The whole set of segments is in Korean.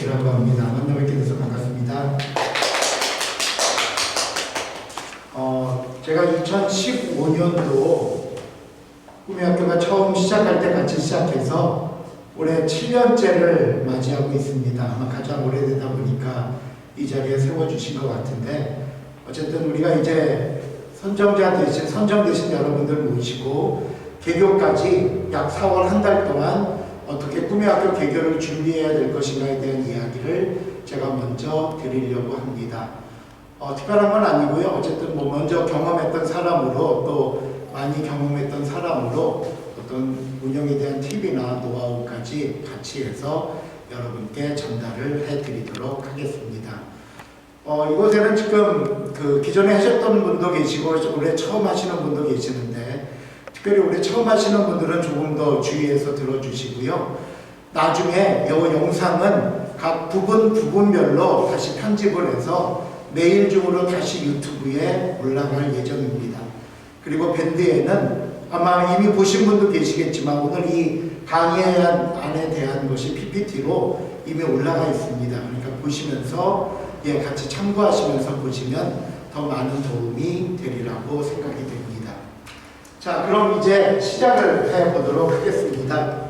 이종택이라고 합니다. 만나뵙게 돼서 반갑습니다. 제가 2015년도 꿈의 학교가 처음 시작할 때 같이 시작해서 올해 7년째를 맞이하고 있습니다. 아마 가장 오래되다 보니까 이 자리에 세워주신 것 같은데, 어쨌든 우리가 이제 선정 되신 여러분들 모시고 개교까지 약 4월 한 달 동안 어떻게 꿈의 학교 개교를 준비해야 될 것인가에 대한 이야기를 제가 먼저 드리려고 합니다. 특별한 건 아니고요. 어쨌든 먼저 경험했던 사람으로, 또 많이 경험했던 사람으로 어떤 운영에 대한 팁이나 노하우까지 같이 해서 여러분께 전달을 해드리도록 하겠습니다. 이곳에는 지금 기존에 하셨던 분도 계시고 올해 처음 하시는 분도 계시는데, 특별히 올해 처음 하시는 분들은 조금 더 주의해서 들어주시고요. 나중에 이 영상은 각 부분별로 다시 편집을 해서 내일 중으로 다시 유튜브에 올라갈 예정입니다. 그리고 밴드에는 아마 이미 보신 분도 계시겠지만 오늘 이 강의안에 대한 것이 PPT로 이미 올라가 있습니다. 그러니까 보시면서 같이 참고하시면서 보시면 더 많은 도움이 되리라고 생각이 됩니다. 자, 그럼 이제 시작을 해보도록 하겠습니다.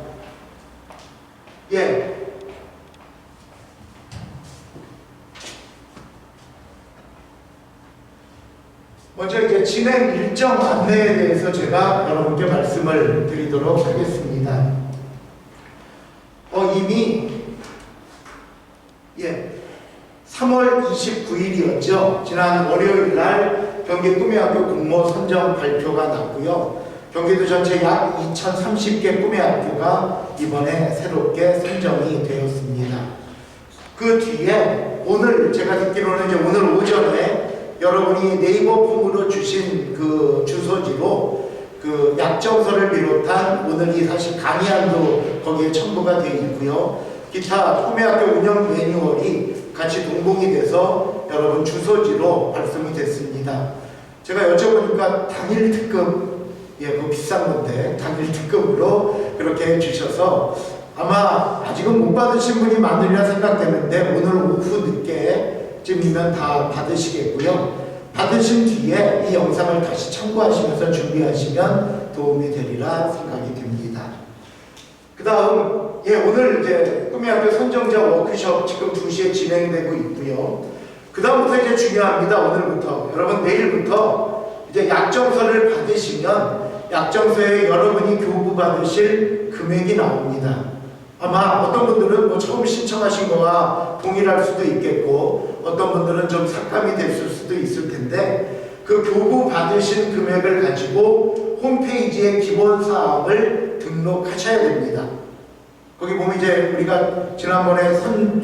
먼저 이제 진행 일정 안내에 대해서 제가 여러분께 말씀을 드리도록 하겠습니다. 이미 3월 29일이었죠. 지난 월요일 날 경기 꿈의 학교 공모 선정 발표가 났고요. 경기도 전체 약 2030개 꿈의 학교가 이번에 새롭게 선정이 되었습니다. 그 뒤에 오늘 제가 듣기로는 이제 오늘 오전에 여러분이 네이버 폼으로 주신 그 주소지로 그 약정서를 비롯한 오늘 이 사실 강의안도 거기에 첨부가 되어 있고요. 기타 꿈의 학교 운영 매뉴얼이 같이 동봉이 돼서 여러분 주소지로 발송이 됐습니다. 제가 여쭤보니까 당일 특급, 그거 비싼 건데 당일 특급으로 그렇게 해주셔서 아마 아직은 못 받으신 분이 많으리라 생각되는데 오늘 오후 늦게쯤이면 다 받으시겠고요. 받으신 뒤에 이 영상을 다시 참고하시면서 준비하시면 도움이 되리라 생각이 됩니다. 그 다음 오늘 이제 꿈의 학교 선정자 워크숍 지금 2시에 진행되고 있고요. 그 다음부터 이제 중요합니다. 오늘부터 여러분 내일부터 이제 약정서를 받으시면 약정서에 여러분이 교부 받으실 금액이 나옵니다. 아마 어떤 분들은 처음 신청하신 거와 동일할 수도 있겠고 어떤 분들은 좀 삭감이 됐을 수도 있을 텐데 그 교부 받으신 금액을 가지고 홈페이지에 기본 사항을 등록하셔야 됩니다. 거기 보면 이제 우리가 지난번에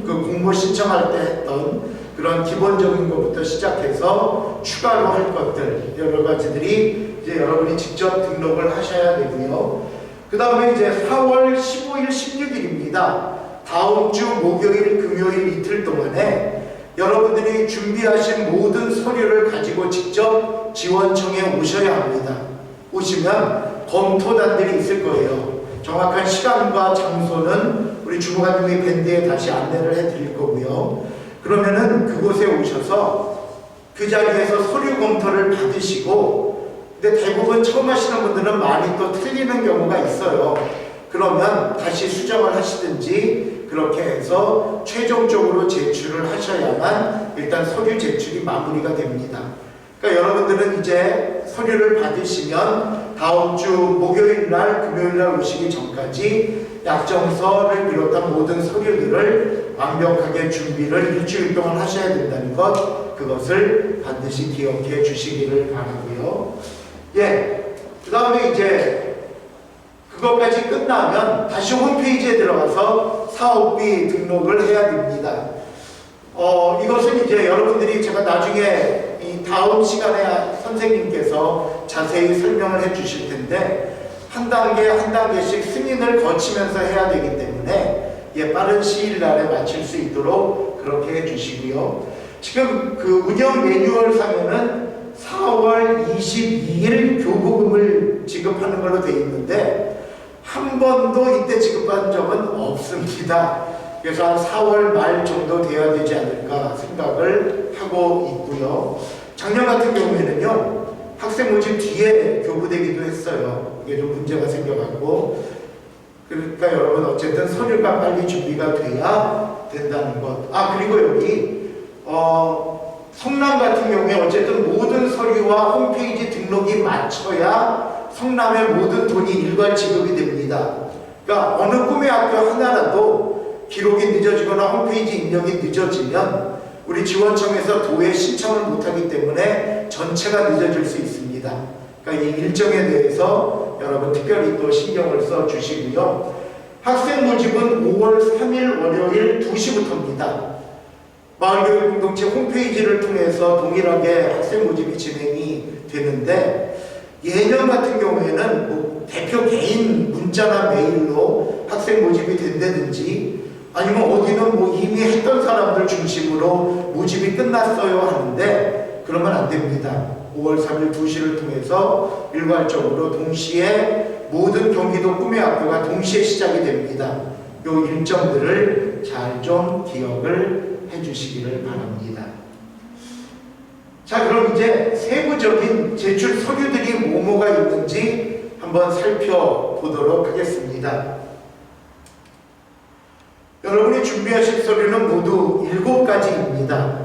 공모 신청할 때 했던 그런 기본적인 것부터 시작해서 추가로 할 것들 여러 가지들이 이제 여러분이 직접 등록을 하셔야 되고요. 그 다음에 이제 4월 15일, 16일입니다. 다음 주 목요일, 금요일 이틀 동안에 여러분들이 준비하신 모든 서류를 가지고 직접 지원청에 오셔야 합니다. 오시면 검토단들이 있을 거예요. 정확한 시간과 장소는 우리 주무관님이 밴드에 다시 안내를 해드릴 거고요. 그러면은 그곳에 오셔서 그 자리에서 서류 검토를 받으시고, 근데 대부분 처음 하시는 분들은 많이 또 틀리는 경우가 있어요. 그러면 다시 수정을 하시든지 그렇게 해서 최종적으로 제출을 하셔야만 일단 서류 제출이 마무리가 됩니다. 그러니까 여러분들은 이제 서류를 받으시면 다음 주 목요일 날, 금요일 날 오시기 전까지 약정서를 비롯한 모든 서류들을 완벽하게 준비를 일주일 동안 하셔야 된다는 것, 그것을 반드시 기억해 주시기를 바라고요. 그 다음에 이제 그것까지 끝나면 다시 홈페이지에 들어가서 사업비 등록을 해야 됩니다. 이것은 이제 여러분들이 제가 나중에 이 다음 시간에 선생님께서 자세히 설명을 해 주실 텐데 한 단계 한 단계씩 승인을 거치면서 해야 되기 때문에 빠른 시일 날에 마칠 수 있도록 그렇게 해 주시고요. 지금 그 운영 매뉴얼 상에는 4월 22일 교부금을 지급하는 걸로 되어 있는데 한 번도 이때 지급한 적은 없습니다. 그래서 한 4월 말 정도 돼야 되지 않을까 생각을 하고 있고요. 작년 같은 경우에는요, 학생 모집 뒤에 교부되기도 했어요. 이게 좀 문제가 생겨갖고. 그러니까 여러분 어쨌든 서류가 빨리 준비가 돼야 된다는 것. 그리고 여기 성남 같은 경우에 어쨌든 모든 서류와 홈페이지 등록이 맞춰야 성남의 모든 돈이 일괄 지급이 됩니다. 그러니까 어느 꿈의 학교 하나라도 기록이 늦어지거나 홈페이지 입력이 늦어지면 우리 지원청에서 도에 신청을 못하기 때문에 전체가 늦어질 수 있습니다. 그러니까 이 일정에 대해서 여러분 특별히 또 신경을 써 주시고요. 학생 모집은 5월 3일 월요일 2시부터입니다. 마을교육공동체 홈페이지를 통해서 동일하게 학생 모집이 진행이 되는데, 예년 같은 경우에는 뭐 대표 개인 문자나 메일로 학생 모집이 된다든지 아니면 어디는 뭐 이미 했던 사람들 중심으로 모집이 끝났어요 하는데, 그러면 안 됩니다. 5월 3일 2시를 통해서 일괄적으로 동시에 모든 경기도 꿈의 학교가 동시에 시작이 됩니다. 요 일정들을 잘 좀 기억을 해주시기를 바랍니다. 자, 그럼 이제 세부적인 제출 서류들이 뭐가 있는지 한번 살펴보도록 하겠습니다. 여러분이 준비하실 서류는 모두 7가지입니다.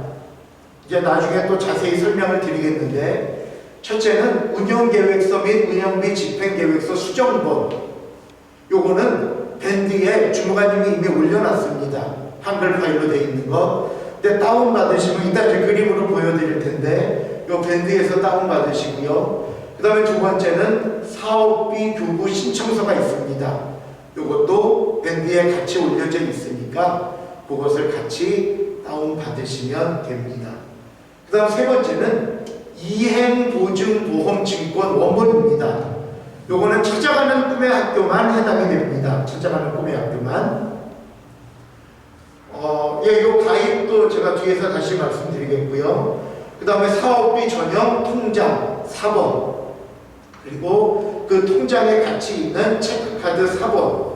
이제 나중에 또 자세히 설명을 드리겠는데, 첫째는 운영계획서 및 운영비 집행계획서 수정본. 요거는 밴드에 주무관님이 이미 올려놨습니다. 한글 파일로 되어 있는 거. 근데 다운받으시면 이따 이제 그림으로 보여드릴 텐데, 요 밴드에서 다운받으시고요. 그 다음에 두 번째는 사업비 교부 신청서가 있습니다. 요것도 밴드에 같이 올려져 있으니까 그것을 같이 다운받으시면 됩니다. 그 다음 세 번째는 이행보증보험증권 원본입니다. 요거는 찾아가는 꿈의 학교만 해당이 됩니다. 찾아가는 꿈의 학교만. 요 가입도 제가 뒤에서 다시 말씀드리겠고요. 그 다음에 사업비 전형 통장 4번, 그리고 그 통장에 같이 있는 체크카드 4번,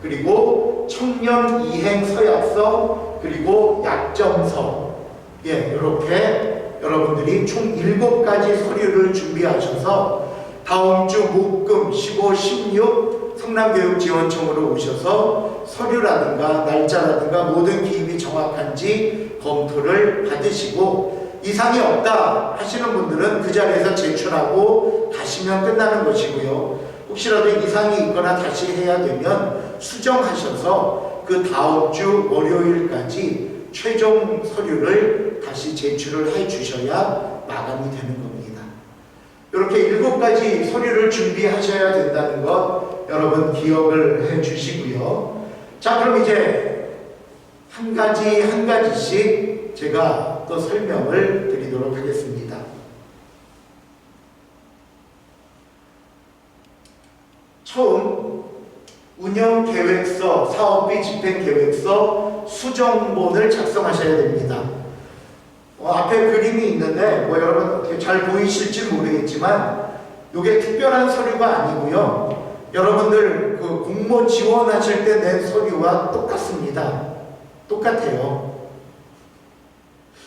그리고 청년 이행 서약서, 그리고 약정서. 이렇게 여러분들이 총 7가지 서류를 준비하셔서 다음 주 목금 15, 16 성남교육지원청으로 오셔서 서류라든가 날짜라든가 모든 기입이 정확한지 검토를 받으시고, 이상이 없다 하시는 분들은 그 자리에서 제출하고 가시면 끝나는 것이고요. 혹시라도 이상이 있거나 다시 해야 되면 수정하셔서 그 다음 주 월요일까지 최종 서류를 다시 제출을 해 주셔야 마감이 되는 겁니다. 이렇게 7가지 서류를 준비하셔야 된다는 것 여러분 기억을 해 주시고요. 자, 그럼 이제 한 가지씩 제가 또 설명을 드리도록 하겠습니다. 처음 운영계획서, 사업비 집행계획서 수정본을 작성하셔야 됩니다. 앞에 그림이 있는데 여러분 어떻게 잘 보이실지 모르겠지만 이게 특별한 서류가 아니고요. 여러분들 그 공모 지원하실 때 낸 서류와 똑같습니다. 똑같아요.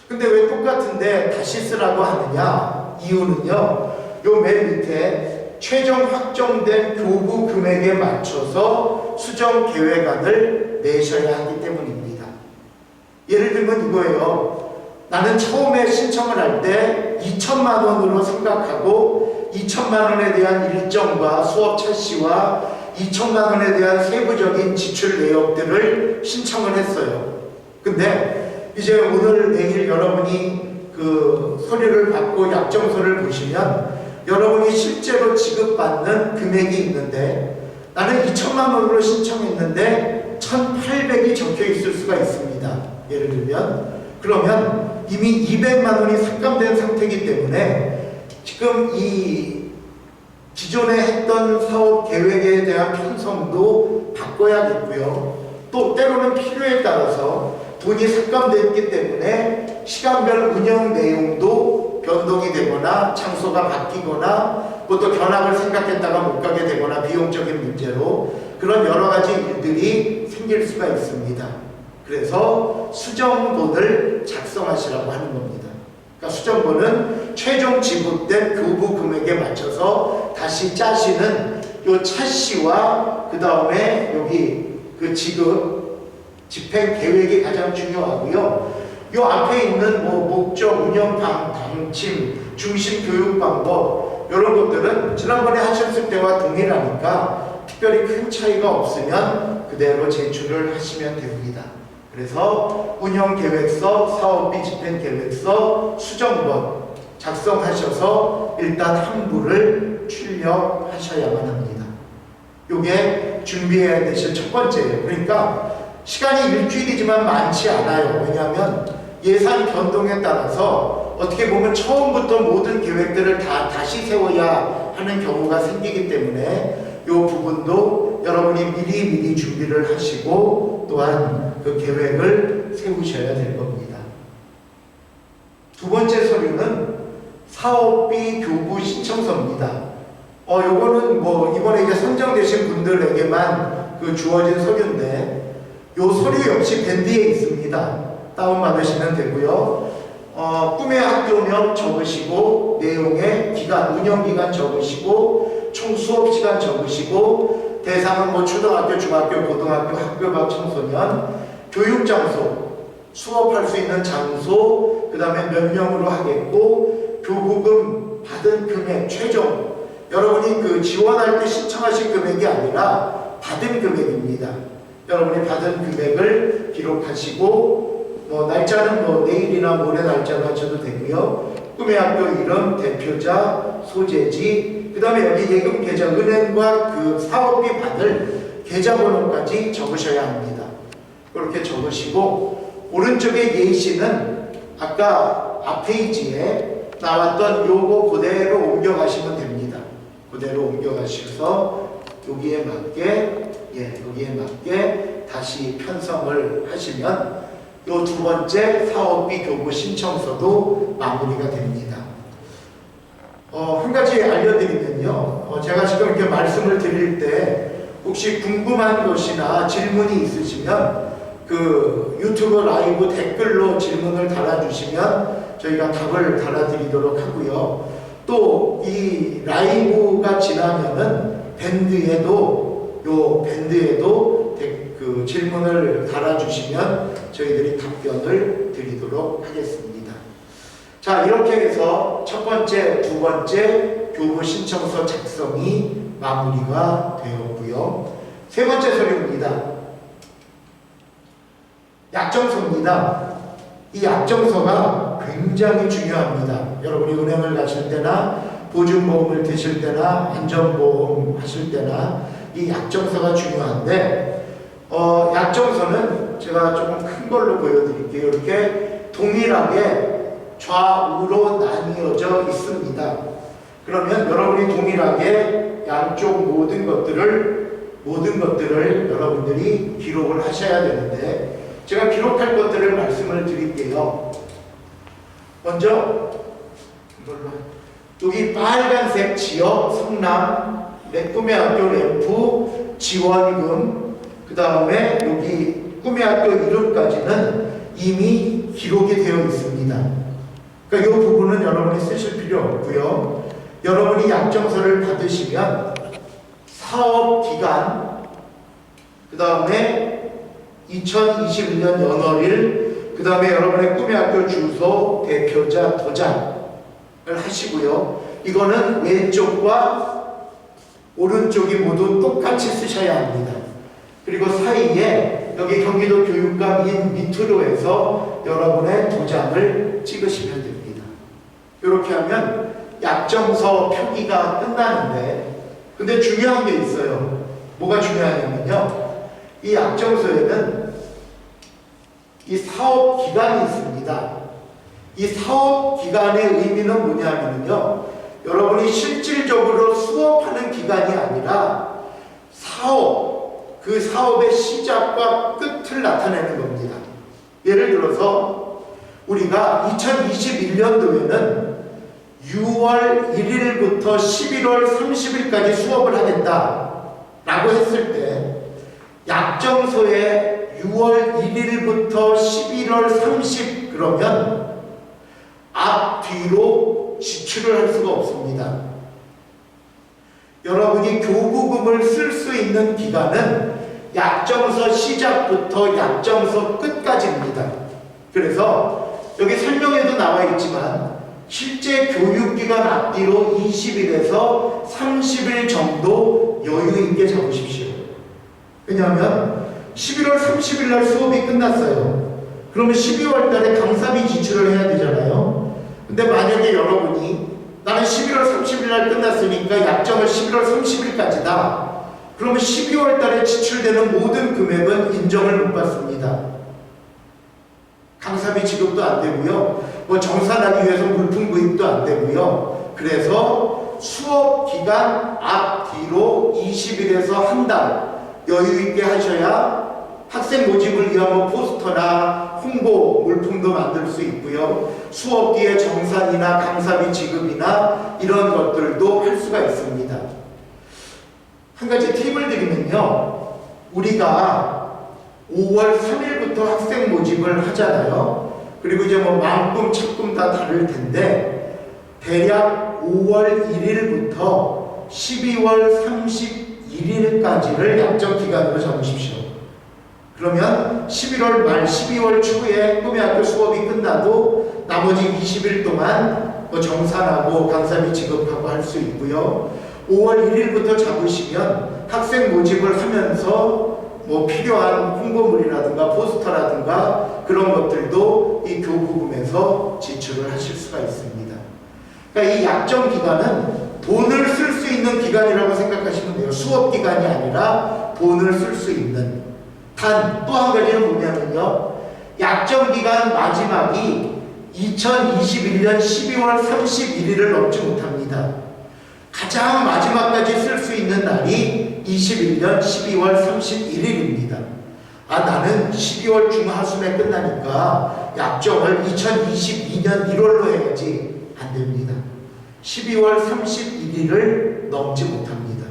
근데 왜 똑같은데 다시 쓰라고 하느냐? 이유는요, 요 맨 밑에 최종 확정된 교부 금액에 맞춰서 수정 계획안을 내셔야 하기 때문입니다. 예를 들면 이거예요. 나는 처음에 신청을 할 때 2천만 원으로 생각하고 2천만 원에 대한 일정과 수업 차시와 2천만 원에 대한 세부적인 지출 내역들을 신청을 했어요. 근데 이제 오늘 내일 여러분이 그 서류를 받고 약정서를 보시면 여러분이 실제로 지급받는 금액이 있는데, 나는 2천만 원으로 신청했는데 1,800이 적혀 있을 수가 있습니다. 예를 들면 그러면 이미 200만 원이 삭감된 상태이기 때문에 지금 이 기존에 했던 사업 계획에 대한 편성도 바꿔야겠고요. 또 때로는 필요에 따라서 돈이 삭감됐기 때문에 시간별 운영 내용도 변동이 되거나 장소가 바뀌거나 또 견학을 생각했다가 못 가게 되거나 비용적인 문제로 그런 여러 가지 일들이 생길 수가 있습니다. 그래서 수정본을 작성하시라고 하는 겁니다. 그러니까 수정본은 최종 지급된 교부 금액에 맞춰서 다시 짜시는 요 차시와 그 다음에 여기 그 지급 집행 계획이 가장 중요하고요. 요 앞에 있는 뭐 목적, 운영 방침, 중심 교육 방법 이런 것들은 지난번에 하셨을 때와 동일하니까 특별히 큰 차이가 없으면 그대로 제출을 하시면 됩니다. 그래서 운영계획서, 사업비 집행계획서, 수정본 작성하셔서 일단 항부를 출력하셔야만 합니다. 요게 준비해야 되실 첫 번째예요. 그러니까 시간이 일주일이지만 많지 않아요. 왜냐하면 예산 변동에 따라서 어떻게 보면 처음부터 모든 계획들을 다시 세워야 하는 경우가 생기기 때문에 이 부분도 여러분이 미리 준비를 하시고 또한 그 계획을 세우셔야 될 겁니다. 두 번째 서류는 사업비 교부 신청서입니다. 요거는 뭐 이번에 이제 선정되신 분들에게만 그 주어진 서류인데 요 서류 역시 밴드에 있습니다. 다운받으시면 되고요. 꿈의 학교명 적으시고 내용의 기간, 운영기간 적으시고 총 수업시간 적으시고 대상은 뭐 초등학교, 중학교, 고등학교, 학교밥 청소년, 교육장소, 수업할 수 있는 장소, 그 다음에 몇 명으로 하겠고 교부금 받은 금액 최종 여러분이 그 지원할 때 신청하신 금액이 아니라 받은 금액입니다. 여러분이 받은 금액을 기록하시고 뭐 날짜는 뭐 내일이나 모레 날짜로 하셔도 되고요. 꿈의 학교 이름, 대표자, 소재지, 그 다음에 여기 예금 계좌, 은행과 그 사업비 받을 계좌번호까지 적으셔야 합니다. 그렇게 적으시고 오른쪽에 예시는 아까 앞페이지에 나왔던 요거 그대로 옮겨가시면 됩니다. 그대로 옮겨가셔서 여기에 맞게 다시 편성을 하시면 요 두 번째 사업비 교부 신청서도 마무리가 됩니다. 한 가지 알려드리면요. 제가 지금 이렇게 말씀을 드릴 때 혹시 궁금한 것이나 질문이 있으시면 그 유튜브 라이브 댓글로 질문을 달아주시면 저희가 답을 달아드리도록 하고요. 또 이 라이브가 지나면은 밴드에도 그 질문을 달아주시면 저희들이 답변을 드리도록 하겠습니다. 자, 이렇게 해서 첫 번째, 두 번째 교부 신청서 작성이 마무리가 되었고요. 세 번째 서류입니다. 약정서입니다. 이 약정서가 굉장히 중요합니다. 여러분이 은행을 가실 때나 보증보험을 드실 때나 안전보험 하실 때나 이 약정서가 중요한데 약정서는 제가 조금 큰 걸로 보여드릴게요. 이렇게 동일하게 좌우로 나뉘어져 있습니다. 그러면 여러분이 동일하게 양쪽 모든 것들을 여러분들이 기록을 하셔야 되는데 제가 기록할 것들을 말씀을 드릴게요. 먼저 여기 빨간색 지역 성남 꿈의 학교 램프 지원금 그 다음에 여기 꿈의 학교 이름까지는 이미 기록이 되어 있습니다. 그러니까 이 부분은 여러분이 쓰실 필요 없고요. 여러분이 약정서를 받으시면 사업기간 그 다음에 2021년 연월일 그 다음에 여러분의 꿈의 학교 주소, 대표자, 도장을 하시고요. 이거는 왼쪽과 오른쪽이 모두 똑같이 쓰셔야 합니다. 그리고 사이에 여기 경기도 교육감 밑으로 해서 여러분의 도장을 찍으시면 됩니다. 이렇게 하면 약정서 표기가 끝나는데 근데 중요한 게 있어요. 뭐가 중요하냐면요. 이 약정서에는 이 사업 기간이 있습니다. 이 사업 기간의 의미는 뭐냐면요. 여러분이 실질적으로 수업하는 기간이 아니라 그 사업의 시작과 끝을 나타내는 겁니다. 예를 들어서 우리가 2021년도에는 6월 1일부터 11월 30일까지 수업을 하겠다 라고 했을 때 약정서에 6월 1일부터 11월 30 그러면 앞뒤로 지출을 할 수가 없습니다. 여러분이 교부금을 쓸 수 있는 기간은 약정서 시작부터 약정서 끝까지입니다. 그래서 여기 설명에도 나와 있지만 실제 교육기간 앞뒤로 20일에서 30일 정도 여유 있게 잡으십시오. 왜냐하면 11월 30일 날 수업이 끝났어요. 그러면 12월 달에 강사비 지출을 해야 되잖아요. 근데 만약에 여러분이 나는 11월 30일 날 끝났으니까 약정을 11월 30일까지다. 그러면 12월 달에 지출되는 모든 금액은 인정을 못 받습니다. 강사비 지급도 안 되고요. 뭐 정산하기 위해서 물품 구입도 안 되고요. 그래서 수업 기간 앞뒤로 20일에서 한 달 여유 있게 하셔야 학생 모집을 위한 뭐 포스터나 홍보 물품도 만들 수 있고요. 수업 뒤에 정산이나 강사비 지급이나 이런 것들도 할 수가 있습니다. 한 가지 팁을 드리면요. 우리가 5월 3일부터 학생 모집을 하잖아요. 그리고 이제 뭐 만금, 착금 다 다를 텐데 대략 5월 1일부터 12월 31일까지를 약정 기간으로 잡으십시오. 그러면 11월 말 12월 초에 꿈의 학교 수업이 끝나도 나머지 20일 동안 뭐 정산하고 강사비 지급하고 할 수 있고요. 5월 1일부터 잡으시면 학생 모집을 하면서 뭐 필요한 홍보물이라든가 포스터라든가 그런 것들도 이 교부금에서 지출을 하실 수가 있습니다. 그러니까 이 약정 기간은 돈을 쓸 수 있는 기간이라고 생각하시면 돼요. 수업 기간이 아니라 돈을 쓸 수 있는. 단 또 한 가지는 뭐냐면요. 약정 기간 마지막이 2021년 12월 31일을 넘지 못합니다. 가장 마지막까지 쓸 수 있는 날이 21년 12월 31일입니다. 아, 나는 12월 중하순에 끝나니까 약정을 2022년 1월로 해야지. 안 됩니다. 12월 31일을 넘지 못합니다.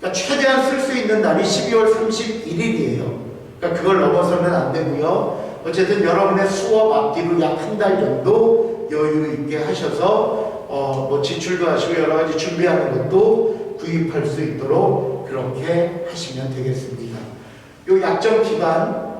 그러니까 최대한 쓸 수 있는 날이 12월 31일이에요. 그러니까 그걸 넘어서는 안 되고요. 어쨌든 여러분의 수업 앞뒤로 약 한 달 정도 여유 있게 하셔서 뭐 지출도 하시고 여러 가지 준비하는 것도 구입할 수 있도록 그렇게 하시면 되겠습니다. 요 약정 기간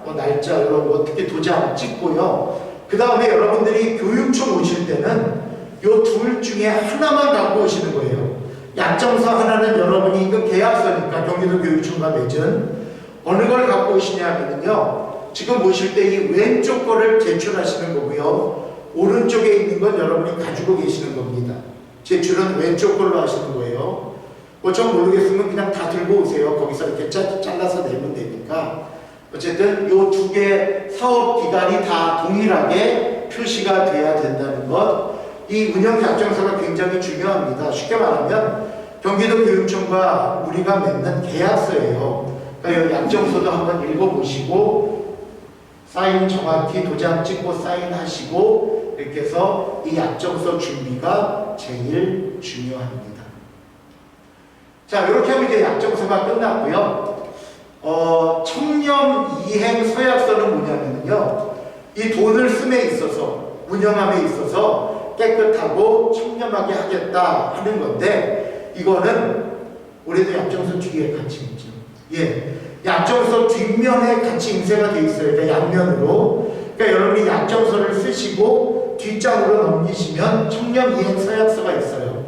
뭐 날짜 이런 거 어떻게 도장 찍고요. 그 다음에 여러분들이 교육청 오실 때는 요 둘 중에 하나만 갖고 오시는 거예요. 약정서 하나는 여러분이 이거 계약서니까 경기도 교육청과 맺은 어느 걸 갖고 오시냐 하면요. 지금 보실 때 이 왼쪽 거를 제출하시는 거고요. 오른쪽에 있는 건 여러분이 가지고 계시는 겁니다. 제출은 왼쪽 걸로 하시는 거예요. 뭐 전 모르겠으면 그냥 다 들고 오세요. 거기서 이렇게 잘라서 내면 되니까. 어쨌든 요 두 개 사업 기간이 다 동일하게 표시가 돼야 된다는 것. 이 운영 약정서가 굉장히 중요합니다. 쉽게 말하면 경기도 교육청과 우리가 맺는 계약서예요. 그러니까 이 약정서도 한번 읽어보시고 사인 정확히 도장 찍고 사인하시고 이렇게 해서 이 약정서 준비가 제일 중요합니다. 자, 이렇게 하면 이제 약정서가 끝났고요. 청렴 이행 서약서는 뭐냐면요. 이 돈을 씀에 있어서 운영함에 있어서 깨끗하고 청렴하게 하겠다 하는 건데 이거는 올해도 약정서 뒤에 같이 있죠. 예, 약정서 뒷면에 같이 인쇄가 되어 있어요. 그러니까 양면으로. 그러니까 여러분이 약정서를 쓰시고 뒷장으로 넘기시면 청렴 이행 서약서가 있어요.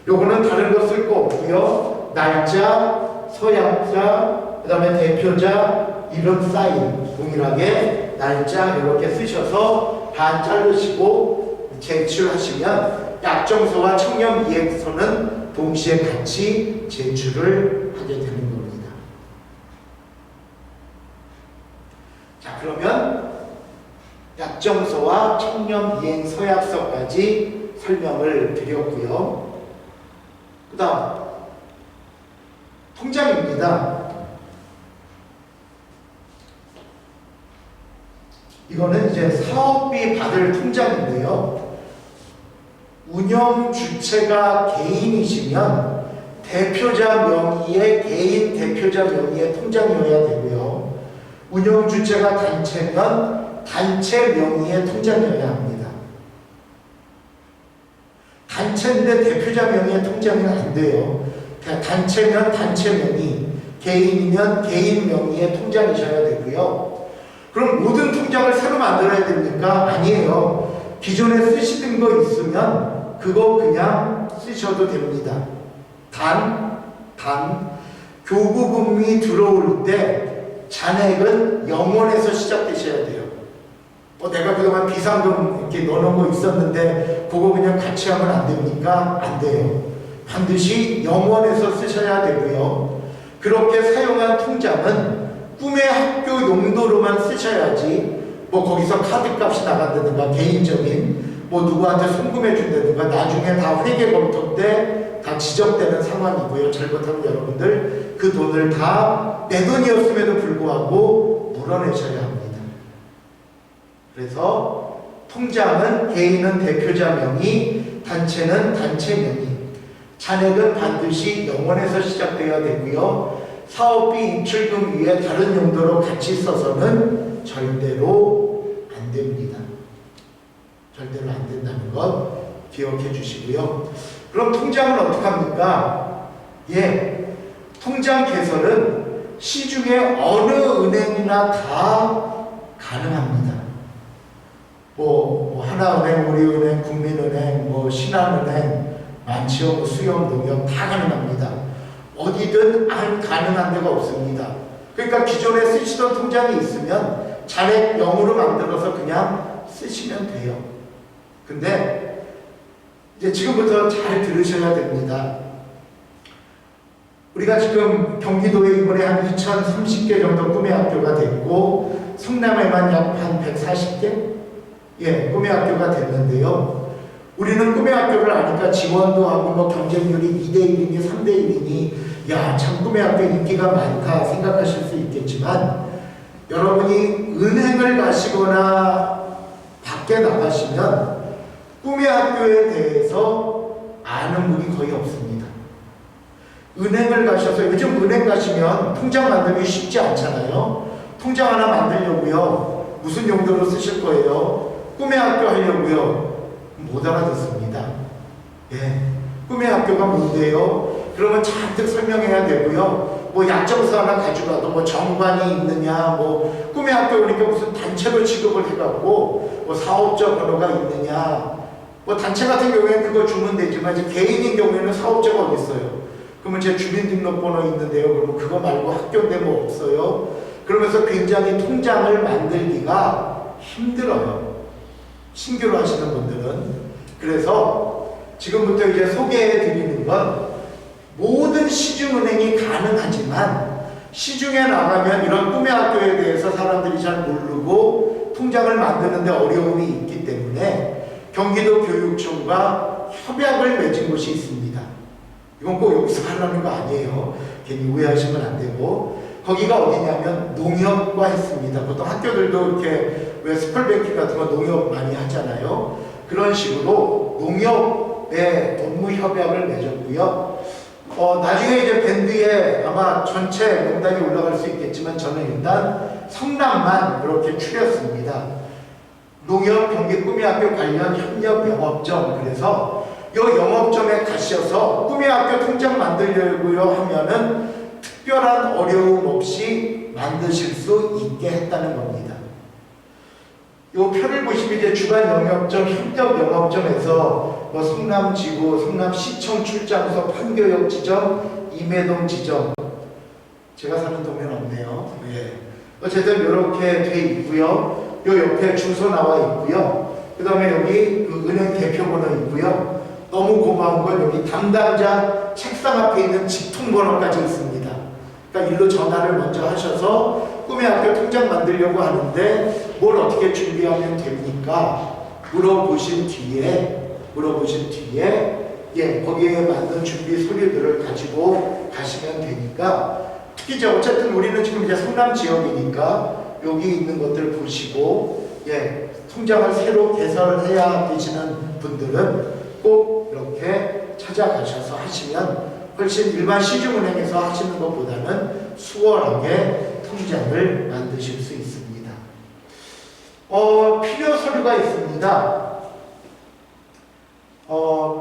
요거는 다른 거 쓸 거 없고요. 날짜, 서약자, 그 다음에 대표자, 이름 사인 동일하게 날짜 이렇게 쓰셔서 반 자르시고 제출하시면 약정서와 청렴 이행서는 동시에 같이 제출을 하게 되는 겁니다. 자, 그러면 약정서와 청렴 이행 서약서까지 설명을 드렸고요. 그 다음 통장입니다. 이거는 이제 사업비 받을 통장인데요. 운영 주체가 개인이시면 대표자 명의의 개인 대표자 명의의 통장이어야 되고요. 운영 주체가 단체면 단체 명의의 통장이어야 합니다. 단체인데 대표자 명의의 통장은 안 돼요. 단체면 단체 명의, 개인이면 개인 명의의 통장이셔야 되고요. 그럼 모든 통장을 새로 만들어야 됩니까? 아니에요. 기존에 쓰시던 거 있으면 그거 그냥 쓰셔도 됩니다. 단 교부금이 들어올 때 잔액은 0원에서 시작되셔야 돼요. 내가 그동안 비상금 이렇게 넣어놓은 거 있었는데 그거 그냥 같이 하면 안 됩니까? 안 돼요. 반드시 0원에서 쓰셔야 되고요. 그렇게 사용한 통장은 꿈의 학교 용도로만 쓰셔야지 거기서 카드값이 나간다든가 개인적인 누구한테 송금해 준다든가 나중에 다 회계 검토 때 다 지적되는 상황이고요. 잘못하면 여러분들 그 돈을 다 내 돈이었음에도 불구하고 물어내셔야 합니다. 그래서 통장은 개인은 대표자 명의, 단체는 단체 명의, 잔액은 반드시 0원에서 시작되어야 되고요. 사업비 입출금 위에 다른 용도로 같이 써서는 절대로 안 됩니다. 절대로 안 된다는 것 기억해 주시고요. 그럼 통장은 어떻게 합니까? 통장 개설은 시중에 어느 은행이나 다 가능합니다. 하나은행, 우리은행, 국민은행, 신한은행, 많지요. 수영, 농협 다 가능합니다. 어디든 가능한 데가 없습니다. 그러니까 기존에 쓰시던 통장이 있으면 잔액 0으로 만들어서 그냥 쓰시면 돼요. 근데 이제 지금부터 잘 들으셔야 됩니다. 우리가 지금 경기도에 이번에 한 2030개 정도 꿈의 학교가 됐고 성남에만 약 한 140개? 꿈의 학교가 됐는데요. 우리는 꿈의 학교를 아니까 지원도 하고 경쟁률이 2대1이니 3대1이니 참 꿈의 학교 인기가 많다 생각하실 수 있겠지만 여러분이 은행을 가시거나 밖에 나가시면 꿈의 학교에 대해서 아는 분이 거의 없습니다. 은행을 가셔서 요즘 은행 가시면 통장 만들기 쉽지 않잖아요. 통장 하나 만들려고요. 무슨 용도로 쓰실 거예요? 꿈의 학교 하려고요. 못 알아듣습니다. 꿈의 학교가 뭔데요? 그러면 잔뜩 설명해야 되고요. 약정서 하나 가져가도 정관이 있느냐, 꿈의 학교 오니까 무슨 단체로 취급을 해갖고 사업자 번호가 있느냐. 단체 같은 경우에는 그거 주면 되지만 이제 개인인 경우에는 사업자가 어디 있어요? 그러면 제 주민등록번호 있는데요. 그러면 그거 말고 학교인데 없어요. 그러면서 굉장히 통장을 만들기가 힘들어요. 신규로 하시는 분들은. 그래서 지금부터 이제 소개해 드리는 건 모든 시중은행이 가능하지만 시중에 나가면 이런 꿈의 학교에 대해서 사람들이 잘 모르고 통장을 만드는데 어려움이 있기 때문에 경기도 교육청과 협약을 맺은 곳이 있습니다. 이건 꼭 여기서 하려는 거 아니에요. 괜히 오해하시면 안 되고 거기가 어디냐면 농협과 했습니다. 보통 학교들도 이렇게 왜 스쿨뱅킹 같은 거 농협 많이 하잖아요. 그런 식으로 농협에 업무 협약을 맺었고요. 나중에 이제 밴드에 아마 전체 명단이 올라갈 수 있겠지만 저는 일단 성남만 그렇게 추렸습니다. 농협 경기 꿈의 학교 관련 협력 영업점. 그래서 이 영업점에 가셔서 꿈의 학교 통장 만들려고요 하면은 특별한 어려움 없이 만드실 수 있게 했다는 겁니다. 이 표를 보시면 이제 주간 영업점, 협력 영업점에서 성남지구, 성남시청 출장소, 판교역 지점, 임해동 지점. 제가 사는 동네는 없네요. 어쨌든 이렇게 돼 있고요. 요 옆에 주소 나와 있고요. 그 다음에 여기 그 은행 대표번호 있고요. 너무 고마운 건 여기 담당자 책상 앞에 있는 직통번호까지 있습니다. 그러니까 일로 전화를 먼저 하셔서 꿈의 학교 통장 만들려고 하는데 뭘 어떻게 준비하면 됩니까? 물어보신 뒤에 거기에 맞는 준비 서류들을 가지고 가시면 되니까 특히 어쨌든 우리는 지금 이제 성남 지역이니까 여기 있는 것들 보시고 통장을 새로 개설해야 되시는 분들은 꼭 이렇게 찾아가셔서 하시면 훨씬 일반 시중은행에서 하시는 것보다는 수월하게 통장을 만드실 수 있습니다. 필요 서류가 있습니다.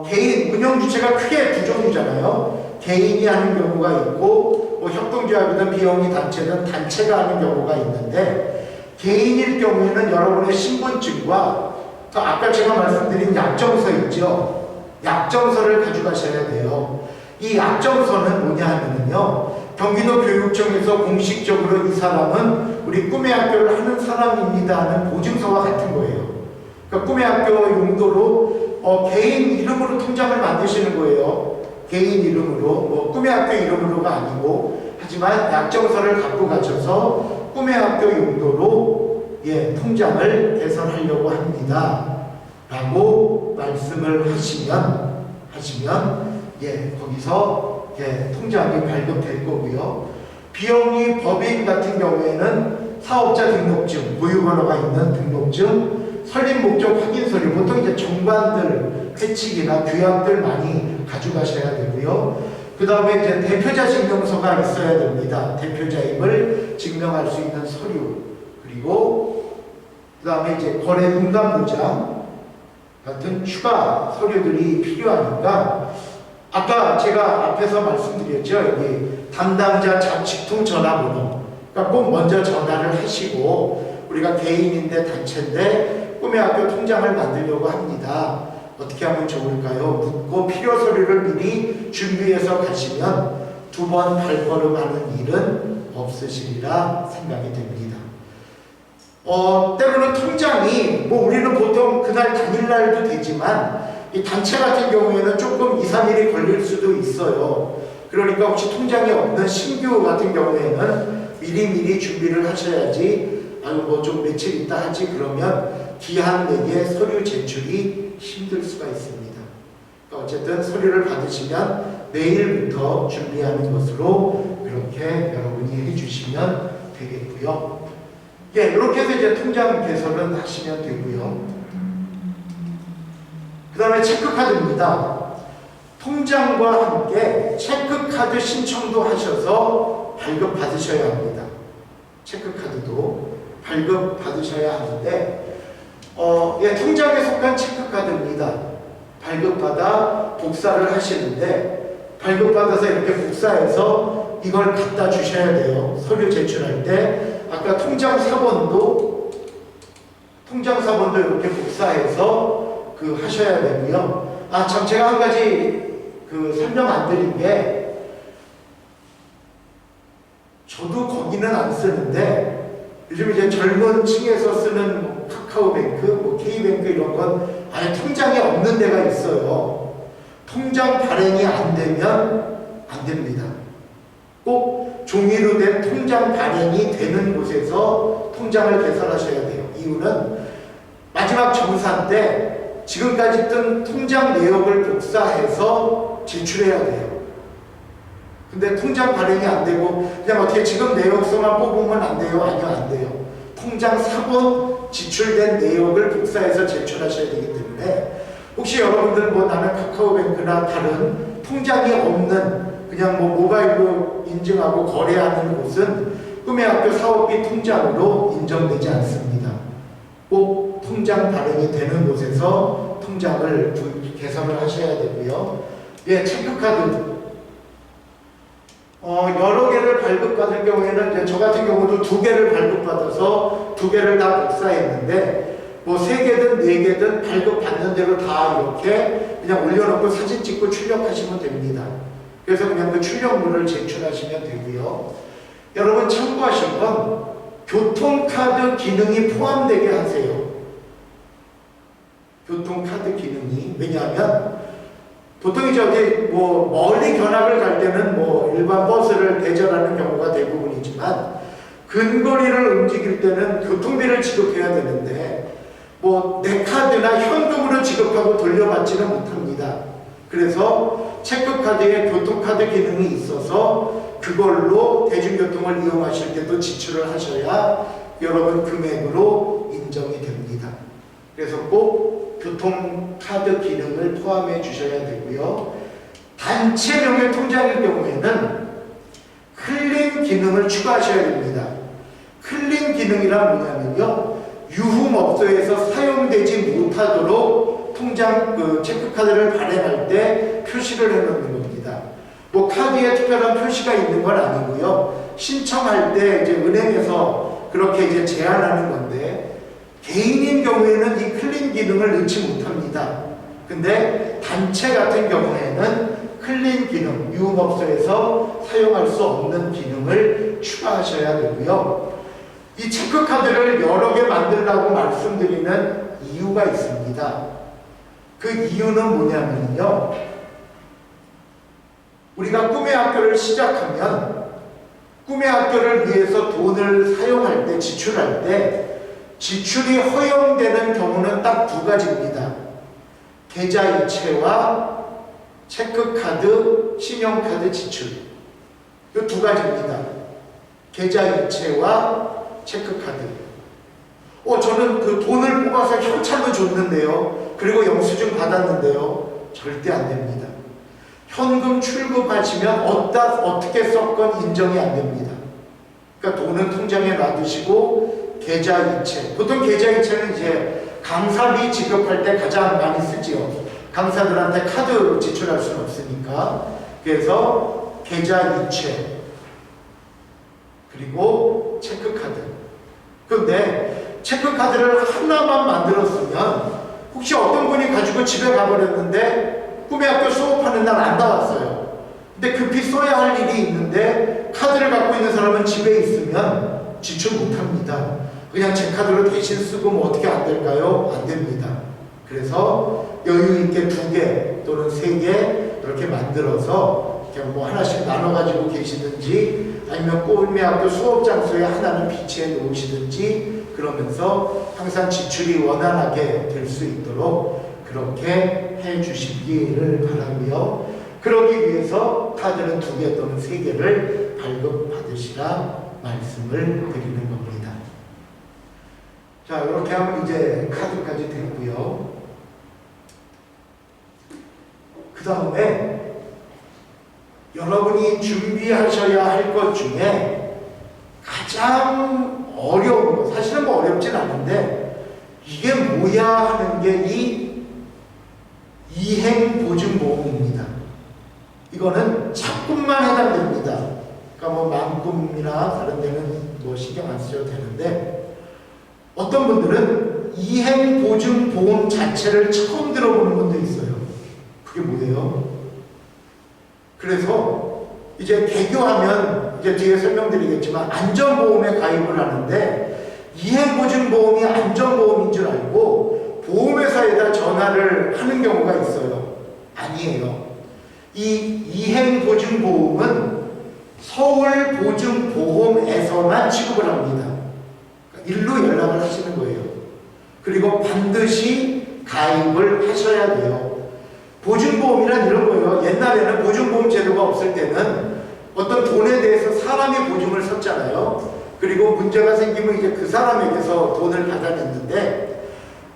개인, 운영주체가 크게 두 종류잖아요. 개인이 하는 경우가 있고, 협동조합이든 비영리 단체든 단체가 하는 경우가 있는데, 개인일 경우에는 여러분의 신분증과 또 아까 제가 말씀드린 약정서 있죠. 약정서를 가져가셔야 돼요. 이 약정서는 뭐냐 하면요, 경기도 교육청에서 공식적으로 이 사람은 우리 꿈의 학교를 하는 사람입니다 하는 보증서와 같은 거예요. 그러니까 꿈의 학교 용도로 개인 이름으로 통장을 만드시는 거예요. 개인 이름으로, 꿈의 학교 이름으로가 아니고, 하지만 약정서를 갖고 가셔서 꿈의 학교 용도로 통장을 개설하려고 합니다 라고 말씀을 하시면 거기서 통장이 발급될 거고요. 비영리 법인 같은 경우에는 사업자 등록증, 보유번호가 있는 등록증, 설립 목적 확인 서류, 보통 이제 정관들, 회칙이나 규약들 많이 가져가셔야 되고요. 그 다음에 이제 대표자 증명서가 있어야 됩니다. 대표자임을 증명할 수 있는 서류. 그리고 그 다음에 이제 거래 분담도장 같은 추가 서류들이 필요하니까, 아까 제가 앞에서 말씀드렸죠. 여기 담당자 직통 전화번호. 그러니까 꼭 먼저 전화를 하시고, 우리가 개인인데 단체인데 꿈의 학교 통장을 만들려고 합니다. 어떻게 하면 좋을까요? 묻고 필요 서류를 미리 준비해서 가시면 두 번 발걸음하는 일은 없으시리라 생각이 됩니다. 때로는 통장이 우리는 보통 그날 당일날도 되지만 이 단체 같은 경우에는 조금 2, 3일이 걸릴 수도 있어요. 그러니까 혹시 통장이 없는 신규 같은 경우에는 미리미리 준비를 하셔야지, 좀 며칠 있다 하지 그러면 기한 내에 서류 제출이 힘들 수가 있습니다. 그러니까 어쨌든 서류를 받으시면 내일부터 준비하는 것으로 그렇게 여러분이 해주시면 되겠고요. 이렇게 해서 이제 통장 개설은 하시면 되고요. 그 다음에 체크카드입니다. 통장과 함께 체크카드 신청도 하셔서 발급 받으셔야 합니다. 체크카드도 발급 받으셔야 하는데, 통장에 속한 체크카드입니다. 발급받아 복사를 하시는데, 발급받아서 이렇게 복사해서 이걸 갖다 주셔야 돼요. 서류 제출할 때. 아까 통장 사본도 이렇게 복사해서 하셔야 되고요. 참 제가 한 가지 설명 안 드린 게, 저도 거기는 안 쓰는데 요즘 이제 젊은 층에서 쓰는 카카오뱅크, K뱅크 이런 건 아예 통장이 없는 데가 있어요. 통장 발행이 안 되면 안 됩니다. 꼭 종이로 된 통장 발행이 되는 곳에서 통장을 개설하셔야 돼요. 이유는 마지막 정산 때 지금까지 뜬 통장 내역을 복사해서 제출해야 돼요. 근데 통장 발행이 안 되고 그냥 어떻게 지금 내역서만 뽑으면 안 돼요? 아니요, 안 돼요. 통장 사본 지출된 내역을 복사해서 제출하셔야 되기 때문에, 혹시 여러분들 나는 카카오뱅크나 다른 통장이 없는 그냥 모바일로 인증하고 거래하는 곳은 꿈의 학교 사업비 통장으로 인정되지 않습니다. 꼭 통장 발행이 되는 곳에서 통장을 개설을 하셔야 되고요. 체크카드. 여러 개를 발급받을 경우에는 이제 저 같은 경우도 2개를 발급받아서 2개를 다 복사했는데, 3개든 4개든 발급받는 대로 다 이렇게 그냥 올려놓고 사진 찍고 출력하시면 됩니다. 그래서 그냥 그 출력물을 제출하시면 되고요. 여러분 참고하실 건 교통카드 기능이 포함되게 하세요. 교통카드 기능이. 왜냐하면 보통 이제 어디 멀리 견학을 갈 때는 일반 버스를 대절하는 경우가 대부분이지만, 근거리를 움직일 때는 교통비를 지급해야 되는데 내 카드나 현금으로 지급하고 돌려받지는 못합니다. 그래서 체크카드에 교통카드 기능이 있어서 그걸로 대중교통을 이용하실 때도 지출을 하셔야 여러분 금액으로 인정이 됩니다. 그래서 꼭 교통카드 기능을 포함해 주셔야 되고요. 단체 명의 통장일 경우에는 클린 기능을 추가하셔야 됩니다. 클린 기능이란 뭐냐면요, 유흥업소에서 사용되지 못하도록 통장 체크카드를 발행할 때 표시를 해놓는 겁니다. 뭐 카드에 특별한 표시가 있는 건 아니고요, 신청할 때 이제 은행에서 그렇게 이제 제한하는 건데, 개인인 경우에는 이 클린 기능을 넣지 못합니다. 근데 단체 같은 경우에는 클린 기능, 유흥업소에서 사용할 수 없는 기능을 추가하셔야 되고요. 이 체크카드를 여러 개 만들라고 말씀드리는 이유가 있습니다. 그 이유는 뭐냐면요, 우리가 꿈의 학교를 시작하면 꿈의 학교를 위해서 돈을 사용할 때, 지출할 때 지출이 허용되는 경우는 딱 두 가지입니다. 계좌이체와 체크카드, 신용카드 지출. 이 두 가지입니다. 계좌이체와 체크카드. 저는 그 돈을 뽑아서 현찰로 줬는데요, 그리고 영수증 받았는데요, 절대 안 됩니다. 현금 출금하시면 어떻게 썼건 인정이 안 됩니다. 그러니까 돈은 통장에 놔두시고 계좌이체. 보통 계좌이체는 이제 강사비 지급할 때 가장 많이 쓰지요. 강사들한테 카드 지출할 수는 없으니까. 그래서 계좌이체 그리고 체크카드. 그런데 체크카드를 하나만 만들었으면 혹시 어떤 분이 가지고 집에 가버렸는데 꿈의 학교 수업하는 날 안 나왔어요. 근데 급히 써야 할 일이 있는데 카드를 갖고 있는 사람은 집에 있으면 지출 못합니다. 그냥 제 카드로 대신 쓰고 뭐 어떻게 안 될까요? 안 됩니다. 그래서 여유 있게 2개 또는 3개 이렇게 만들어서 그냥 뭐 하나씩 나눠 가지고 계시든지, 아니면 꿈의 학교 수업 장소에 하나는 비치해 놓으시든지, 그러면서 항상 지출이 원활하게 될 수 있도록 그렇게 해 주시기를 바라고요. 그러기 위해서 카드는 2개 또는 3개를 발급받으시라 말씀을 드리는 겁니다. 자, 이렇게 하면 이제 카드까지 됐고요. 그 다음에 여러분이 준비하셔야 할 것 중에 가장 어려운 거, 사실은 뭐 어렵진 않은데 이게 뭐야 하는 게 이 이행보증보험입니다. 이거는 착꿈만 해당됩니다. 그러니까 뭐 만꿈이나 다른 데는 뭐 신경 안 쓰셔도 되는데, 어떤 분들은 이행보증보험 자체를 처음 들어보는 분도 있어요. 그게 뭐예요? 그래서 이제 개교하면 이제 뒤에 설명드리겠지만 안전보험에 가입을 하는데, 이행보증보험이 안전보험인 줄 알고 보험회사에다 전화를 하는 경우가 있어요. 아니에요. 이 이행보증보험은 서울보증보험에서만 취급을 합니다. 일로 연락을 하시는 거예요. 그리고 반드시 가입을 하셔야 돼요. 보증보험이란 이런 거예요. 옛날에는 보증보험 제도가 없을 때는 어떤 돈에 대해서 사람이 보증을 섰잖아요. 그리고 문제가 생기면 이제 그 사람에게서 돈을 받아냈는데,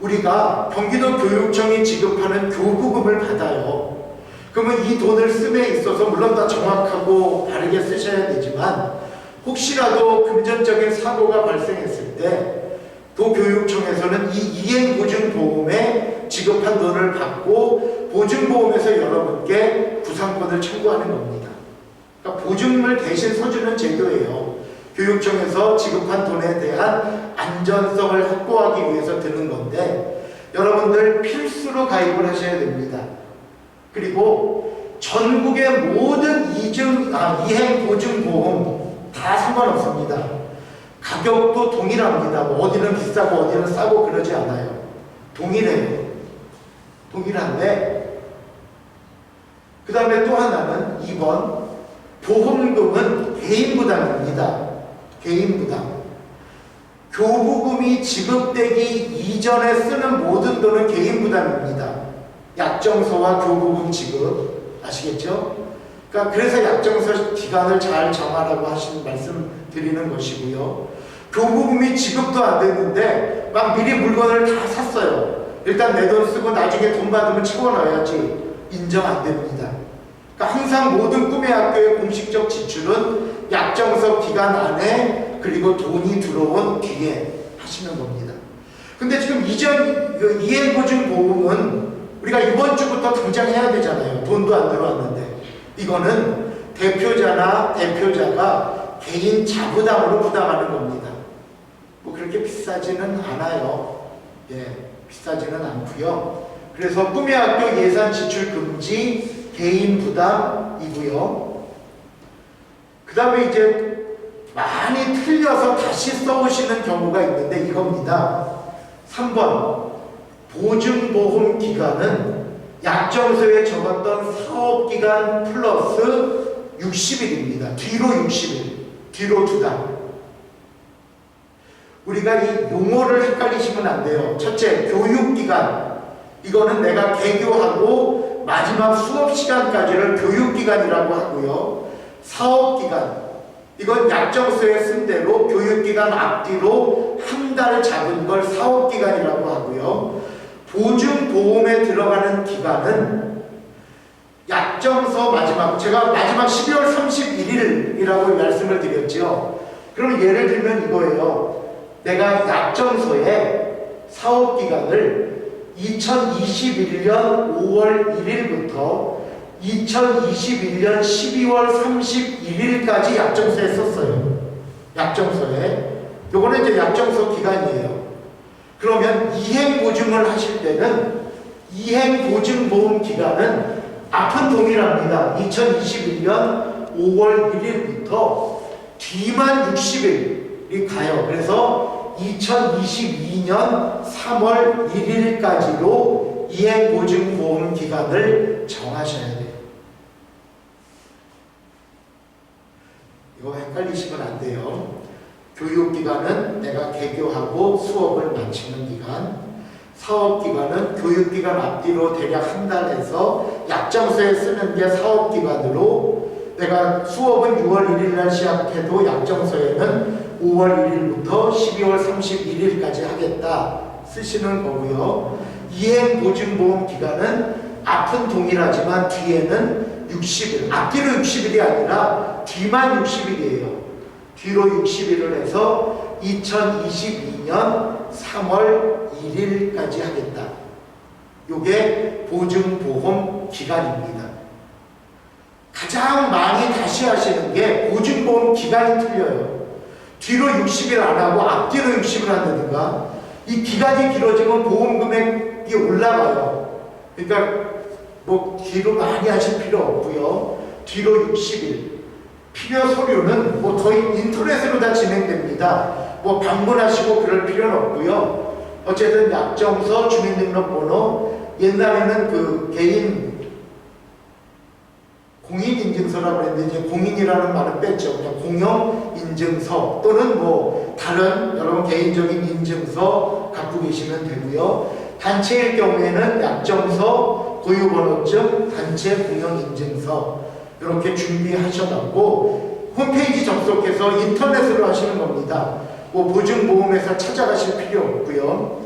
우리가 경기도 교육청이 지급하는 교부금을 받아요. 그러면 이 돈을 씀에 있어서 물론 다 정확하고 바르게 쓰셔야 되지만, 혹시라도 금전적인 사고가 발생했을 때 도교육청에서는 이 이행보증보험에 지급한 돈을 받고 보증보험에서 여러분께 구상권을 청구하는 겁니다. 그러니까 보증을 대신 서주는 제도예요. 교육청에서 지급한 돈에 대한 안전성을 확보하기 위해서 드는 건데, 여러분들 필수로 가입을 하셔야 됩니다. 그리고 전국의 모든 이행보증보험 다 상관없습니다. 가격도 동일합니다. 뭐 어디는 비싸고 어디는 싸고 그러지 않아요. 동일해요. 동일한데, 그 다음에 또 하나는 2번, 보험금은 개인부담입니다. 개인부담. 교부금이 지급되기 이전에 쓰는 모든 돈은 개인부담입니다. 약정서와 교부금 지급, 아시겠죠? 그러니까 그래서 약정서 기간을 잘 정하라고 하시는 말씀 드리는 것이고요. 교부금이 지급도 안 됐는데 막 미리 물건을 다 샀어요. 일단 내 돈 쓰고 나중에 돈 받으면 채워 넣어야지. 인정 안 됩니다. 그러니까 항상 모든 꿈의 학교의 공식적 지출은 약정서 기간 안에 그리고 돈이 들어온 뒤에 하시는 겁니다. 근데 지금 이전 그 이행보증보험은 우리가 이번 주부터 당장 해야 되잖아요. 돈도 안 들어왔는데. 이거는 대표자나 대표자가 개인 자부담으로 부담하는 겁니다. 뭐 그렇게 비싸지는 않아요. 예, 비싸지는 않고요. 그래서 꿈의 학교 예산 지출 금지 개인 부담이고요. 그 다음에 이제 많이 틀려서 다시 써오시는 경우가 있는데 이겁니다. 3번 보증보험 기간은 약정서에 적었던 사업기간 플러스 60일입니다. 뒤로 60일, 뒤로 2달. 우리가 이 용어를 헷갈리시면 안 돼요. 첫째, 교육기간. 이거는 내가 개교하고 마지막 수업시간까지를 교육기간이라고 하고요. 사업기간. 이건 약정서에 쓴 대로 교육기간 앞뒤로 한 달 잡은 걸 사업기간이라고 하고요. 보증보험에 들어가는 기간은 약정서 마지막, 제가 마지막 12월 31일이라고 말씀을 드렸죠. 그럼 예를 들면 이거예요. 내가 약정서에 사업기간을 2021년 5월 1일부터 2021년 12월 31일까지 약정서에 썼어요. 약정서에. 요거는 이제 약정서 기간이에요. 그러면 이행보증을 하실 때는 이행보증보험 기간은 앞은 동일합니다. 2021년 5월 1일부터 뒤만 60일이 가요. 그래서 2022년 3월 1일까지로 이행보증보험 기간을 정하셔야 돼요. 이거 헷갈리시면 안 돼요. 교육기간은 내가 개교하고 수업을 마치는 기간, 사업기간은 교육기간 앞뒤로 대략 한 달에서 약정서에 쓰는 게 사업기간으로 내가 수업은 6월 1일 날 시작해도 약정서에는 5월 1일부터 12월 31일까지 하겠다 쓰시는 거고요. 이행보증보험 기간은 앞은 동일하지만 뒤에는 60일, 앞뒤로 60일이 아니라 뒤만 60일이에요. 뒤로 60일을 해서 2022년 3월 1일까지 하겠다. 요게 보증보험 기간입니다. 가장 많이 다시 하시는 게 보증보험 기간이 틀려요. 뒤로 60일 안 하고 앞뒤로 60일 한다든가. 이 기간이 길어지면 보험 금액이 올라가요. 그러니까 뭐 뒤로 많이 하실 필요 없고요. 뒤로 60일. 필요 서류는 뭐 거의 인터넷으로 다 진행됩니다. 뭐 방문하시고 그럴 필요는 없고요. 어쨌든 약정서, 주민등록번호, 옛날에는 그 개인 공인인증서라고 했는데 이제 공인이라는 말은 뺐죠. 그냥 공영인증서 또는 뭐 다른 여러분 개인적인 인증서 갖고 계시면 되고요. 단체일 경우에는 약정서, 고유번호증, 단체 공영인증서 이렇게 준비하셔갖고 홈페이지 접속해서 인터넷으로 하시는 겁니다. 뭐 보증보험회사 찾아가실 필요 없고요.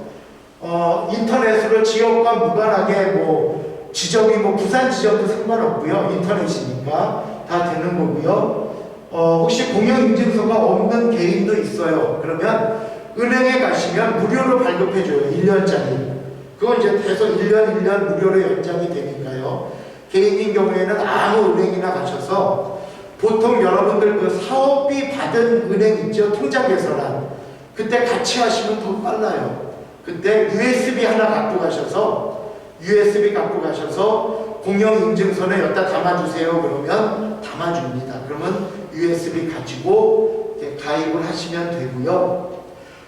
인터넷으로 지역과 무관하게 뭐 지점이 뭐 부산 지점도 상관없고요. 인터넷이니까 다 되는 거고요. 혹시 공영인증서가 없는 개인도 있어요. 그러면 은행에 가시면 무료로 발급해줘요. 1년짜리. 그건 이제 해서 1년 무료로 연장이 되니까요. 개인인 경우에는 아무 은행이나 가셔서 보통 여러분들 그 사업비 받은 은행 있죠? 통장 개설한. 그때 같이 하시면 더 빨라요. 그때 USB 하나 갖고 가셔서 공영인증서에 여기다 담아주세요. 그러면 담아줍니다. 그러면 USB 가지고 가입을 하시면 되고요.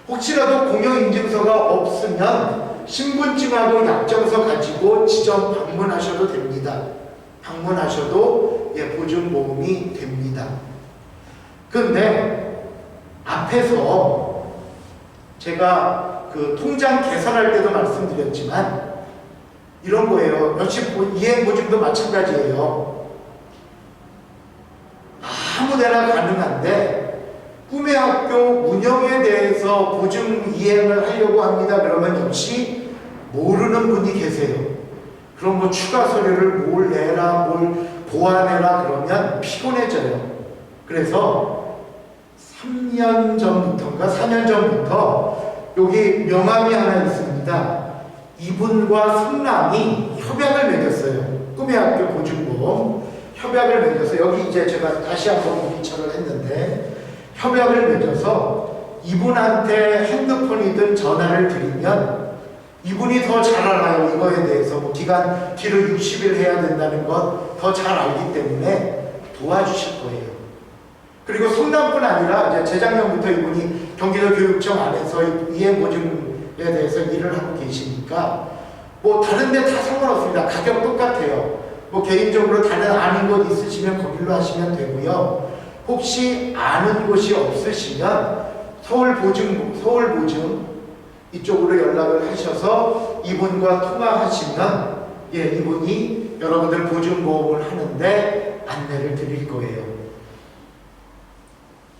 혹시라도 공영인증서가 없으면 신분증하고 약정서 가지고 지점 방문하셔도 됩니다. 방문하셔도 보증보험이 됩니다. 그런데 앞에서 제가 그 통장 개설할 때도 말씀드렸지만 이런 거예요. 역시 이행보증도 마찬가지예요. 아무데나 가능한데 꿈의 학교 운영에 대해서 보증 이행을 하려고 합니다. 그러면 역시 모르는 분이 계세요. 그럼 뭐 추가 서류를 뭘 내라, 뭘 도안해라 그러면 피곤해져요. 그래서 3년 전부터인가 4년 전부터 여기 명함이 하나 있습니다. 이분과 성남이 협약을 맺었어요. 꿈의 학교 보증보험 협약을 맺어서 여기 이제 제가 다시 한번 문의처를 했는데 협약을 맺어서 이분한테 핸드폰이든 전화를 드리면 이분이 더 잘 알아요. 이거에 대해서 뭐 기간 뒤로 60일 해야 된다는 것 더 잘 알기 때문에 도와주실 거예요. 그리고 성남뿐 아니라 이제 재작년부터 이분이 경기도 교육청 안에서 이행보증에 대해서 일을 하고 계시니까 뭐 다른 데 다 상관없습니다. 가격 똑같아요. 뭐 개인적으로 다른 아는 곳 있으시면 거길로 하시면 되고요. 혹시 아는 곳이 없으시면 서울보증 이쪽으로 연락을 하셔서 이분과 통화하시면 이분이 여러분들 보증보험을 하는데 안내를 드릴 거예요.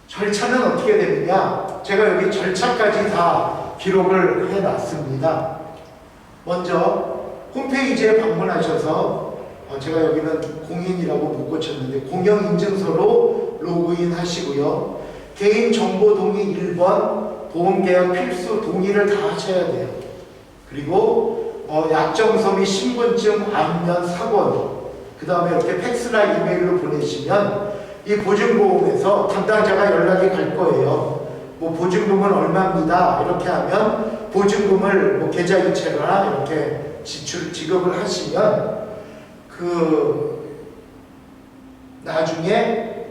절차는 어떻게 되느냐? 제가 여기 절차까지 다 기록을 해놨습니다. 먼저 홈페이지에 방문하셔서 제가 여기는 공인이라고 못 고쳤는데 공영인증서로 로그인 하시고요. 개인정보 동의 1번 보험계약 필수 동의를 다 하셔야 돼요. 그리고 약정서 및 신분증, 안면, 사본 그 다음에 이렇게 팩스나 이메일로 보내시면 이 보증보험에서 담당자가 연락이 갈 거예요. 뭐 보증금은 얼마입니다. 이렇게 하면 보증금을 뭐 계좌이체나 이렇게 지급을 하시면 나중에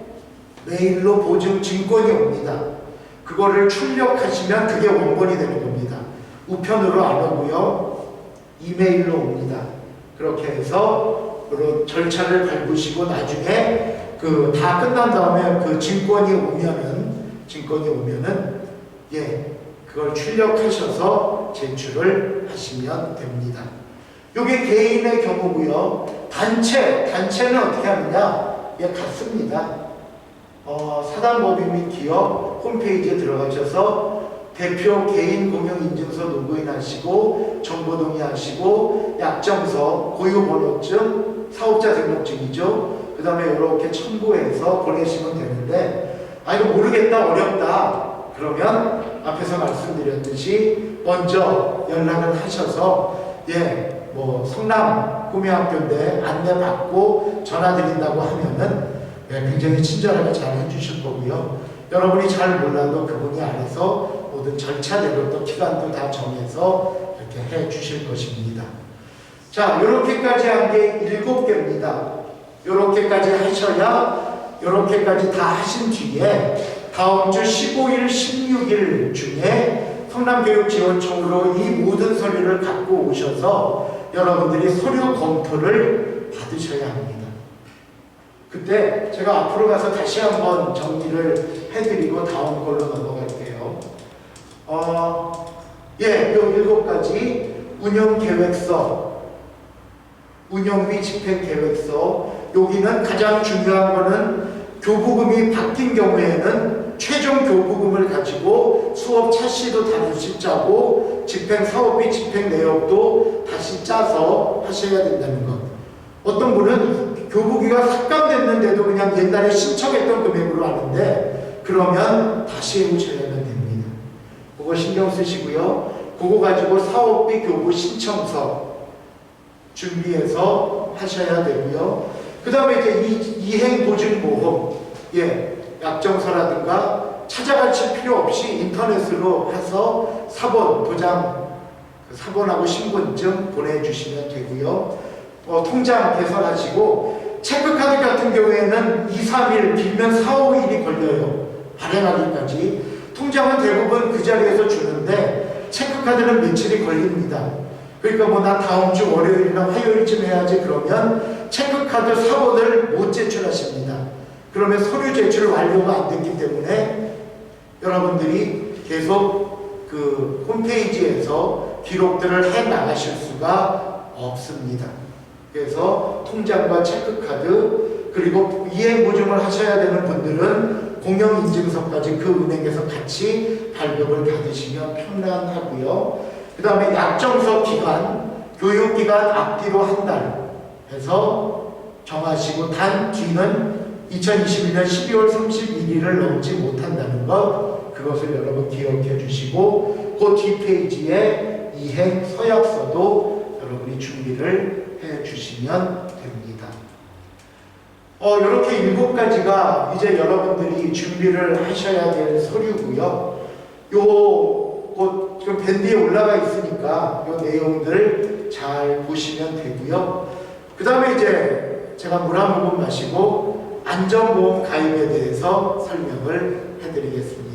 메일로 보증증권이 옵니다. 그거를 출력하시면 그게 원본이 되는 겁니다. 우편으로 안 오고요. 이메일로 옵니다. 그렇게 해서 그런 절차를 밟으시고 나중에 다 끝난 다음에 증권이 오면은 그걸 출력하셔서 제출을 하시면 됩니다. 이게 개인의 경우고요. 단체는 어떻게 하느냐? 같습니다. 사단법인 및 기업 홈페이지에 들어가셔서 대표 개인 공용인증서 로그인하시고 정보 동의하시고 약정서, 고유번호증, 사업자 등록증이죠. 그 다음에 이렇게 첨부해서 보내시면 되는데 이거 모르겠다, 어렵다 그러면 앞에서 말씀드렸듯이 먼저 연락을 하셔서 뭐 성남 꿈의 학교인데 안내받고 전화 드린다고 하면은 굉장히 친절하게 잘 해주실 거고요. 여러분이 잘 몰라도 그분이 안에서 모든 절차대로 또 기간도 다 정해서 이렇게 해 주실 것입니다. 자, 이렇게까지 한 게 7개입니다. 이렇게까지 하셔야 이렇게까지 다 하신 뒤에 다음 주 15일, 16일 중에 성남교육지원청으로 이 모든 서류를 갖고 오셔서 여러분들이 서류 검토를 받으셔야 합니다. 그때 제가 앞으로 가서 다시 한번 정리를 해드리고 다음 걸로 넘어갈게요. 요 7가지 운영계획서, 운영 및 집행계획서. 여기는 가장 중요한 거는 교부금이 바뀐 경우에는 최종 교부금을 가지고 수업 차시도 다시 짜고 집행 사업비 집행 내역도 다시 짜서 하셔야 된다는 것. 어떤 분은 교부기가 삭감됐는데도 그냥 옛날에 신청했던 금액으로 하는데 그러면 다시 해오셔야만 됩니다. 그거 신경 쓰시고요. 그거 가지고 사업비 교부 신청서 준비해서 하셔야 되고요. 그 다음에 이제 이행보증보험, 약정서라든가 찾아가실 필요 없이 인터넷으로 해서 사본, 도장, 사본하고 신분증 보내주시면 되고요. 통장 개설하시고 체크카드 같은 경우에는 2, 3일, 길면 4, 5일이 걸려요. 발행하기까지. 통장은 대부분 그 자리에서 주는데 체크카드는 며칠이 걸립니다. 그러니까 뭐 나 다음 주 월요일이나 화요일쯤 해야지 그러면 체크카드 사본을 못 제출하십니다. 그러면 서류 제출 완료가 안 됐기 때문에 여러분들이 계속 그 홈페이지에서 기록들을 해 나가실 수가 없습니다. 그래서 통장과 체크카드 그리고 이행보증을 하셔야 되는 분들은 공영인증서까지 그 은행에서 같이 발급을 받으시면 편안하고요. 그 다음에 약정서 기간, 교육기간 앞뒤로 한 달 해서 정하시고 단 뒤는 2021년 12월 31일을 넘지 못한다는 것, 그것을 여러분 기억해 주시고 그 뒷페이지에 이행 서약서도 여러분이 준비를 해 주시면 됩니다. 이렇게 7가지가 이제 여러분들이 준비를 하셔야 될 서류고요. 지금 밴드에 올라가 있으니까 이 내용들 잘 보시면 되고요. 그 다음에 이제 제가 물 한 모금 마시고 안전보험 가입에 대해서 설명을 해드리겠습니다.